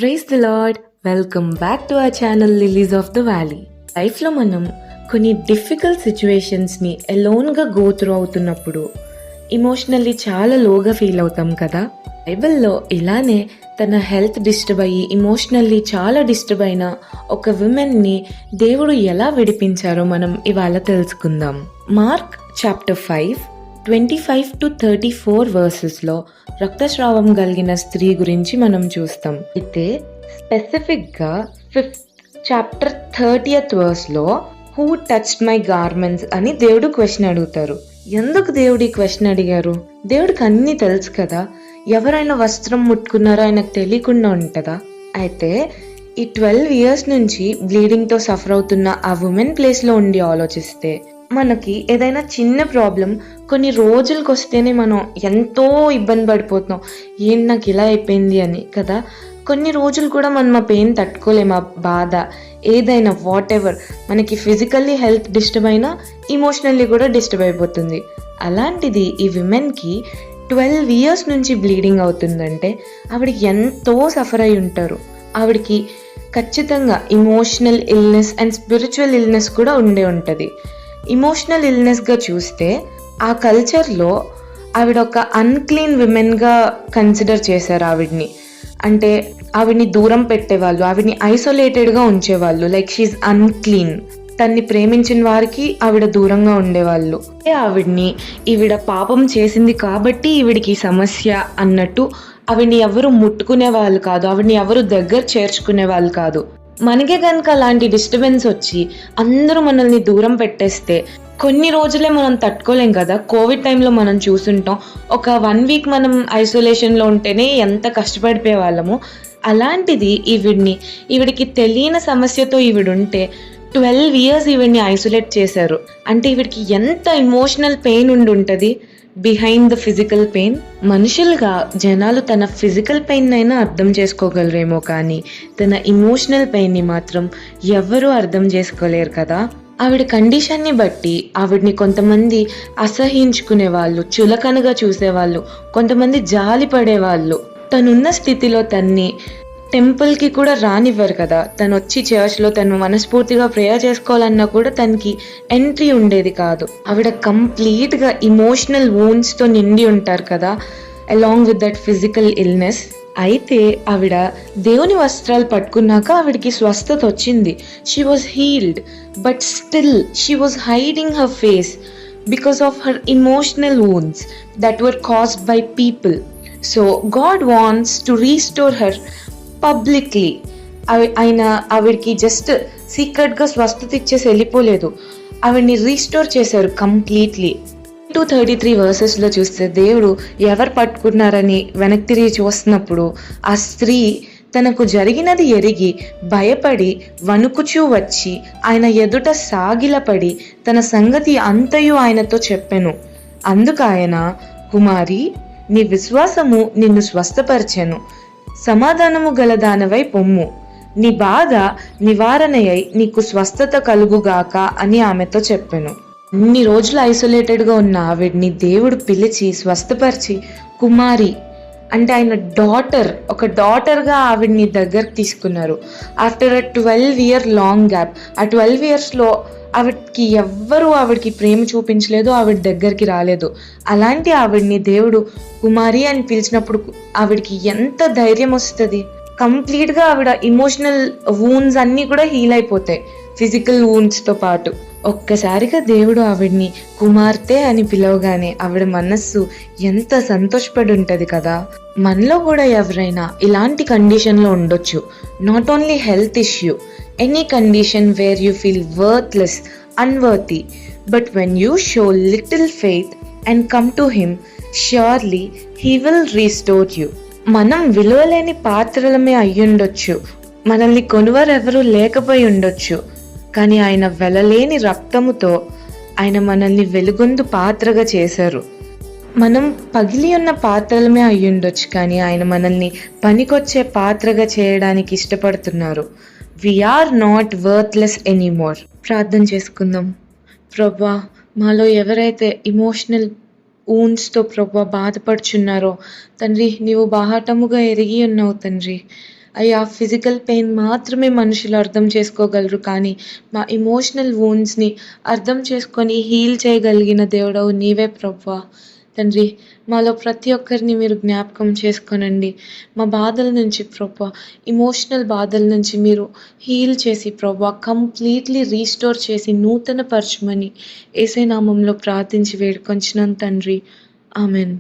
Praise the lord. Welcome back to our channel lilies of the valley. లైఫ్లో మనం కొన్ని difficult సిచ్యువేషన్స్ని ఎలోన్గా గో త్రూ అవుతున్నప్పుడు ఇమోషనల్లీ చాలా లోగా ఫీల్ అవుతాం కదా. బైబిల్లో ఇలానే తన హెల్త్ డిస్టర్బ్ అయ్యి ఇమోషనల్లీ చాలా డిస్టర్బ్ అయిన ఒక విమెన్ని దేవుడు ఎలా విడిపించారో మనం ఇవాళ తెలుసుకుందాం. మార్క్ చాప్టర్ 5:25-34 వర్సెస్లో రక్తస్రావం కలిగిన స్త్రీ గురించి మనం చూస్తాం. అయితే స్పెసిఫిక్గా 5th చాప్టర్ 30th వర్స్లో హూ టచ్డ్ మై గార్మెంట్స్ అని దేవుడు క్వశ్చన్ అడుగుతారు. ఎందుకు దేవుడు ఈ క్వశ్చన్ అడిగారు? దేవుడికి అన్నీ తెలుసు కదా. ఎవరైనా వస్త్రం ముట్టుకున్నారో ఆయనకు తెలియకుండా ఉంటుందా? అయితే ఈ 12 years నుంచి బ్లీడింగ్తో సఫర్ అవుతున్న ఆ ఉమెన్ ప్లేస్లో ఉండి ఆలోచిస్తే మనకి ఏదైనా చిన్న ప్రాబ్లం కొన్ని రోజులకు వస్తేనే మనం ఎంతో ఇబ్బంది పడిపోతున్నాం. ఏంటి నాకు ఇలా అయిపోయింది అని కదా. కొన్ని రోజులు కూడా మనం ఆ పెయిన్ తట్టుకోలేము, ఆ బాధ ఏదైనా వాట్ ఎవర్. మనకి ఫిజికల్లీ హెల్త్ డిస్టర్బ్ అయినా ఇమోషనల్లీ కూడా డిస్టర్బ్ అయిపోతుంది. అలాంటిది ఈ విమెన్కి 12 years నుంచి బ్లీడింగ్ అవుతుందంటే ఆవిడకి ఎంతో సఫర్ అయి ఉంటారు. ఆవిడకి ఖచ్చితంగా emotional illness and spiritual illness కూడా ఉండే ఉంటుంది. ఇమోషనల్ ఇల్నెస్గా చూస్తే ఆ కల్చర్లో ఆవిడ ఒక అన్క్లీన్ విమెన్గా కన్సిడర్ చేశారు ఆవిడ్ని. అంటే ఆవిడ్ని దూరం పెట్టేవాళ్ళు, ఆవిడ్ని ఐసోలేటెడ్గా ఉంచేవాళ్ళు. Like she is unclean. తన్ని ప్రేమించిన వారికి ఆవిడ దూరంగా ఉండేవాళ్ళు. ఈవిడ పాపం చేసింది కాబట్టి ఈవిడికి సమస్య అన్నట్టు ఆవిడ్ని ఎవరు ముట్టుకునే వాళ్ళు కాదు, ఆవిడ్ని ఎవరు దగ్గర చేర్చుకునే వాళ్ళు కాదు. మనకే కనుక అలాంటి డిస్టర్బెన్స్ వచ్చి అందరూ మనల్ని దూరం పెట్టేస్తే కొన్ని రోజులే మనం తట్టుకోలేం కదా. కోవిడ్ టైంలో మనం చూసుంటాం, ఒక 1 week మనం ఐసోలేషన్లో ఉంటేనే ఎంత కష్టపడిపోయే వాళ్ళము. అలాంటిది ఈవిడికి తెలియని సమస్యతో ఈవిడుంటే 12 years ఈవిడ్ని ఐసోలేట్ చేశారు. అంటే ఈవిడికి ఎంత ఇమోషనల్ పెయిన్ ఉంటుంది బిహైండ్ ద ఫిజికల్ పెయిన్. మనుషులుగా జనాలు తన ఫిజికల్ పెయిన్ అయినా అర్థం చేసుకోగలరేమో, కానీ తన ఇమోషనల్ పెయిన్ని మాత్రం ఎవరూ అర్థం చేసుకోలేరు కదా. ఆవిడ కండిషన్ని బట్టి ఆవిడ్ని కొంతమంది అసహించుకునే వాళ్ళు, చులకనగా చూసేవాళ్ళు, కొంతమంది జాలి పడేవాళ్ళు. తనున్న స్థితిలో తన్ని టెంపుల్కి కూడా రానివ్వరు కదా. తను వచ్చి చర్చ్లో తను మనస్ఫూర్తిగా ప్రేయర్ చేసుకోవాలన్నా కూడా తనకి ఎంట్రీ ఉండేది కాదు. ఆవిడ కంప్లీట్గా ఇమోషనల్ వూండ్స్తో నిండి ఉంటారు కదా, along with that physical illness. అయితే ఆవిడ దేవుని వస్త్రాలు పట్టుకున్నాక ఆవిడకి స్వస్థత వచ్చింది. She was healed, but still she was hiding her face because of her emotional wounds that were caused by people. So God wants to restore her publicly. ఆవిడకి just సీక్రెట్గా స్వస్థత ఇచ్చేసి వెళ్ళిపోలేదు, ఆవిడ్ని రీస్టోర్ చేశారు కంప్లీట్లీ. 2:33 వర్సెస్లో చూస్తే దేవుడు ఎవరు పట్టుకున్నారని వెనక్కి తిరిగి చూస్తున్నప్పుడు ఆ స్త్రీ తనకు జరిగినది ఎరిగి భయపడి వణుకుచూ వచ్చి ఆయన ఎదుట సాగిలపడి తన సంగతి అంతయు ఆయనతో చెప్పెను. అందుకు ఆయన, కుమారి, నీ విశ్వాసము నిన్ను స్వస్థపరిచెను, సమాధానము గలదానవై పొమ్ము, నీ బాధ నివారణయై నీకు స్వస్థత కలుగుగాక అని ఆమెతో చెప్పెను. అన్ని రోజులు ఐసోలేటెడ్గా ఉన్న ఆవిడ్ని దేవుడు పిలిచి స్వస్థపరిచి కుమారి అంటే ఆయన ఒక డాటర్గా ఆవిడ్ని దగ్గరకు తీసుకున్నారు. After a 12 year long gap, ఆ 12 yearsలో ఆవిడకి ప్రేమ చూపించలేదు, ఆవిడ దగ్గరికి రాలేదు. అలాంటి ఆవిడ్ని దేవుడు కుమారి అని పిలిచినప్పుడు ఆవిడకి ఎంత ధైర్యం వస్తుంది. కంప్లీట్గా ఆవిడ ఇమోషనల్ వూండ్స్ అన్నీ కూడా హీల్ అయిపోతాయి ఫిజికల్ వూండ్స్తో పాటు. ఒక్కసారిగా దేవుడు ఆవిడ్ని కుమార్తె అని పిలవగానే ఆవిడ మనస్సు ఎంత సంతోషపడి ఉంటుంది కదా. మనలో కూడా ఎవరైనా ఇలాంటి కండిషన్లో ఉండొచ్చు. Not only health issue, any condition where you feel worthless, unworthy, but when you show little faith and come to him, surely he will restore you. మనం విలువలేని పాత్రలమే అయ్యుండొచ్చు, మనల్ని కొనువారెవరూ లేకపోయి ఉండొచ్చు, కానీ ఆయన వెలలేని రక్తముతో ఆయన మనల్ని వెలుగొందు పాత్రగా చేశారు. మనం పగిలి ఉన్న పాత్రలమే అయ్యుండొచ్చు, కానీ ఆయన మనల్ని పనికొచ్చే పాత్రగా చేయడానికి ఇష్టపడుతున్నారు. We are not worthless anymore. ప్రార్థన చేసుకుందాం. ప్రభా, మాలో ఎవరైతే ఇమోషనల్ వూండ్స్తో ప్రభా బాధపడుచున్నారో తండ్రి, నీవు బాహాటముగా ఎరిగి ఉన్నావు తండ్రి. అయ్యా ఫిజికల్ పెయిన్ మాత్రమే మనుషులు అర్థం చేసుకోగలరు, కానీ మా ఎమోషనల్ వూండ్స్‌ని అర్థం చేసుకొని హీల్ చేయగలిగిన దేవుడవు నీవే ప్రభువా. తండ్రి, మాలో ప్రతి ఒక్కరిని మీరు జ్ఞాపకం చేసుకోనండి. మా బాధల నుంచి ప్రభువా, ఎమోషనల్ బాధల నుంచి మీరు హీల్ చేసి ప్రభువా, కంప్లీట్‌లీ రీస్టోర్ చేసి నూతన పరచమని యేసయ్య నామంలో ప్రార్థించి వేడుకొంచున్నాను తండ్రి. ఆమేన్.